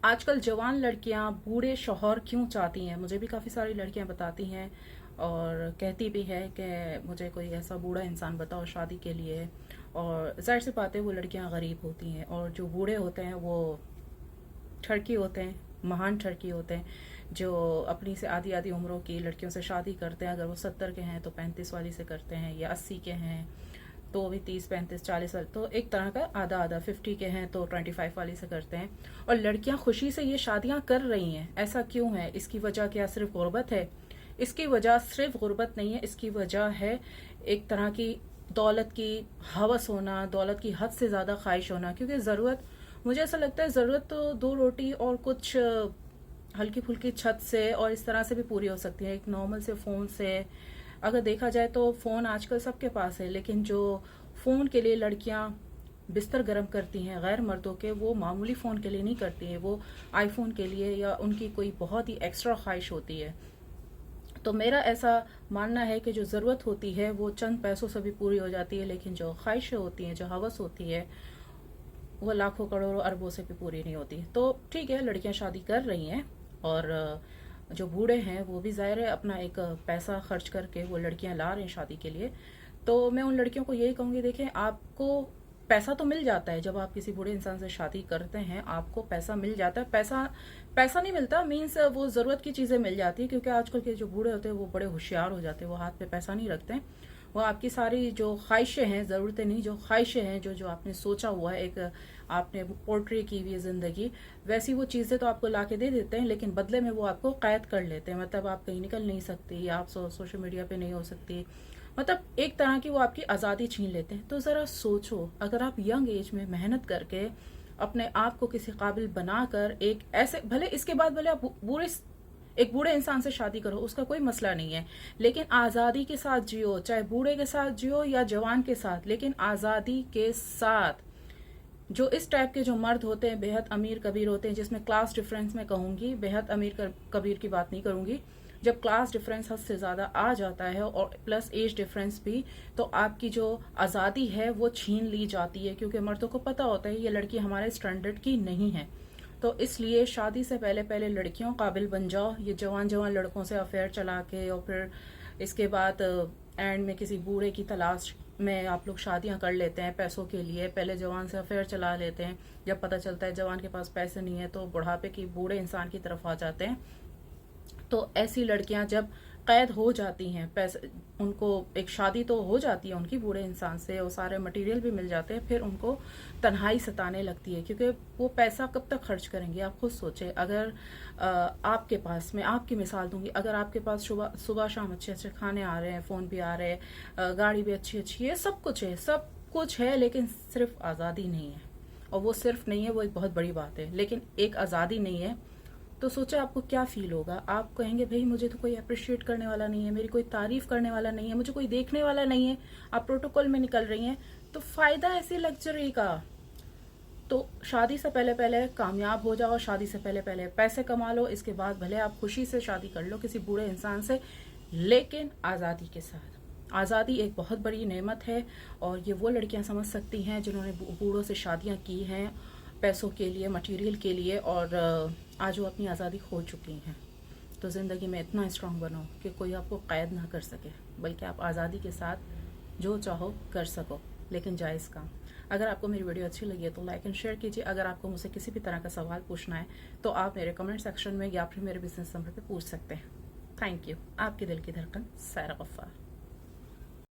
आजकल जवान लड़कियां बूढ़े शौहर क्यों चाहती हैं? मुझे भी काफ़ी सारी लड़कियां बताती हैं और कहती भी है कि मुझे कोई ऐसा बूढ़ा इंसान बताओ शादी के लिए। और जाहिर सी बात है वो लड़कियां गरीब होती हैं और जो बूढ़े होते हैं वो ठरकी होते हैं, महान ठरकी होते हैं, जो अपनी से आधी आधी उम्रों की लड़कियों से शादी करते हैं। अगर वो 70 के हैं तो 35 वाली से करते हैं, या 80 के हैं तो भी 30 35 40 वाले, तो एक तरह का आधा आधा। 50 के हैं तो 25 वाली से करते हैं। और लड़कियां खुशी से ये शादियां कर रही हैं। ऐसा क्यों है? इसकी वजह क्या सिर्फ गुर्बत है? इसकी वजह सिर्फ गुर्बत नहीं है, इसकी वजह है एक तरह की दौलत की हवस होना, दौलत की हद से ज्यादा ख्वाहिश होना। क्योंकि जरूरत, मुझे ऐसा लगता है जरूरत तो दो रोटी और कुछ हल्की फुल्की छत से और इस तरह से भी पूरी हो सकती है, एक नॉर्मल से फोन से। अगर देखा जाए तो फोन आजकल सबके पास है, लेकिन जो फोन के लिए लड़कियां बिस्तर गर्म करती हैं गैर मर्दों के, वो मामूली फोन के लिए नहीं करती हैं, वो आईफोन के लिए, या उनकी कोई बहुत ही एक्स्ट्रा ख्वाहिश होती है। तो मेरा ऐसा मानना है कि जो जरूरत होती है वो चंद पैसों से भी पूरी हो जाती है, लेकिन जो ख्वाहिशें होती हैं, जो हवस होती है, वो लाखों करोड़ों अरबों से भी पूरी नहीं होती। तो ठीक है, लड़कियां शादी कर रही हैं और जो बूढ़े हैं वो भी जाहिर है अपना एक पैसा खर्च करके वो लड़कियां ला रहे हैं शादी के लिए। तो मैं उन लड़कियों को यही कहूंगी, देखें, आपको पैसा तो मिल जाता है जब आप किसी बूढ़े इंसान से शादी करते हैं, आपको पैसा मिल जाता है। पैसा पैसा नहीं मिलता, मीन्स वो जरूरत की चीजें मिल जाती है। क्योंकि आजकल के जो बूढ़े होते हैं वो बड़े होशियार हो जाते हैं, वो हाथ पे पैसा नहीं रखते हैं। वो आपकी सारी जो ख्वाहिशें हैं, जरूरतें नहीं, जो ख्वाहिशें हैं, जो जो आपने सोचा हुआ है, एक आपने पोर्ट्री की हुई है जिंदगी, वैसी वो चीजें तो आपको ला के दे देते हैं, लेकिन बदले में वो आपको कैद कर लेते हैं। मतलब आप कहीं निकल नहीं सकती, आप सोशल मीडिया पे नहीं हो सकती, मतलब एक तरह की वो आपकी आजादी छीन लेते हैं। तो जरा सोचो, अगर आप यंग एज में मेहनत करके अपने आप को किसी काबिल बनाकर एक ऐसे, भले इसके बाद भले आप एक बूढ़े इंसान से शादी करो, उसका कोई मसला नहीं है, लेकिन आजादी के साथ जियो, चाहे बूढ़े के साथ जियो या जवान के साथ, लेकिन आजादी के साथ। जो इस टाइप के जो मर्द होते हैं बेहद अमीर कबीर होते हैं, जिसमें क्लास डिफरेंस में कहूंगी, बेहद अमीर कबीर की बात नहीं करूंगी, जब क्लास डिफरेंस हद से ज्यादा आ जाता है और प्लस एज डिफरेंस भी, तो आपकी जो आजादी है वो छीन ली जाती है। क्योंकि मर्दों को पता होता है ये लड़की हमारे स्टैंडर्ड की नहीं है। तो इसलिए शादी से पहले पहले लड़कियों काबिल बन जाओ। ये जवान जवान लड़कों से अफेयर चला के और फिर इसके बाद एंड में किसी बूढ़े की तलाश में आप लोग शादियां कर लेते हैं पैसों के लिए। पहले जवान से अफेयर चला लेते हैं, जब पता चलता है जवान के पास पैसे नहीं है तो बुढ़ापे की बूढ़े इंसान की तरफ आ जाते हैं। तो ऐसी लड़कियां जब कैद हो जाती हैं, पैसे, उनको एक शादी तो हो जाती है उनकी बूढ़े इंसान से और सारे मटेरियल भी मिल जाते हैं, फिर उनको तन्हाई सताने लगती है। क्योंकि वो पैसा कब तक खर्च करेंगे? आप खुद सोचे। अगर आपके पास, मैं आपकी मिसाल दूंगी, अगर आपके पास सुबह शाम अच्छे अच्छे खाने आ रहे हैं, फोन भी आ रहे हैं, गाड़ी भी अच्छी अच्छी है, सब कुछ है, सब कुछ है, लेकिन सिर्फ आज़ादी नहीं है। और वो सिर्फ नहीं है, वो एक बहुत बड़ी बात है, लेकिन एक आज़ादी नहीं है। तो सोचा आपको क्या फील होगा? आप कहेंगे भाई मुझे तो कोई अप्रिशिएट करने वाला नहीं है, मेरी कोई तारीफ करने वाला नहीं है, मुझे कोई देखने वाला नहीं है, आप प्रोटोकॉल में निकल रही हैं, तो फायदा ऐसी लग्जरी का? तो शादी से पहले पहले कामयाब हो जाओ, शादी से पहले पहले पैसे कमा लो, इसके बाद भले आप खुशी से शादी कर लो किसी बूढ़े इंसान से, लेकिन आज़ादी के साथ। आज़ादी एक बहुत बड़ी नेमत है और ये वो लड़कियां समझ सकती हैं जिन्होंने बूढ़ों से शादियां की हैं पैसों के लिए, मटेरियल के लिए, और आज वो अपनी आज़ादी खो चुकी हैं। तो ज़िंदगी में इतना स्ट्रांग बनो कि कोई आपको कैद ना कर सके, बल्कि आप आज़ादी के साथ जो चाहो कर सको, लेकिन जायज़ काम। अगर आपको मेरी वीडियो अच्छी लगी है तो लाइक एंड शेयर कीजिए। अगर आपको मुझसे किसी भी तरह का सवाल पूछना है तो आप मेरे कमेंट सेक्शन में या फिर मेरे बिजनेस नंबर पर पूछ सकते हैं। Thank you. आपके दिल की धड़कन, सायरा गफ्फार।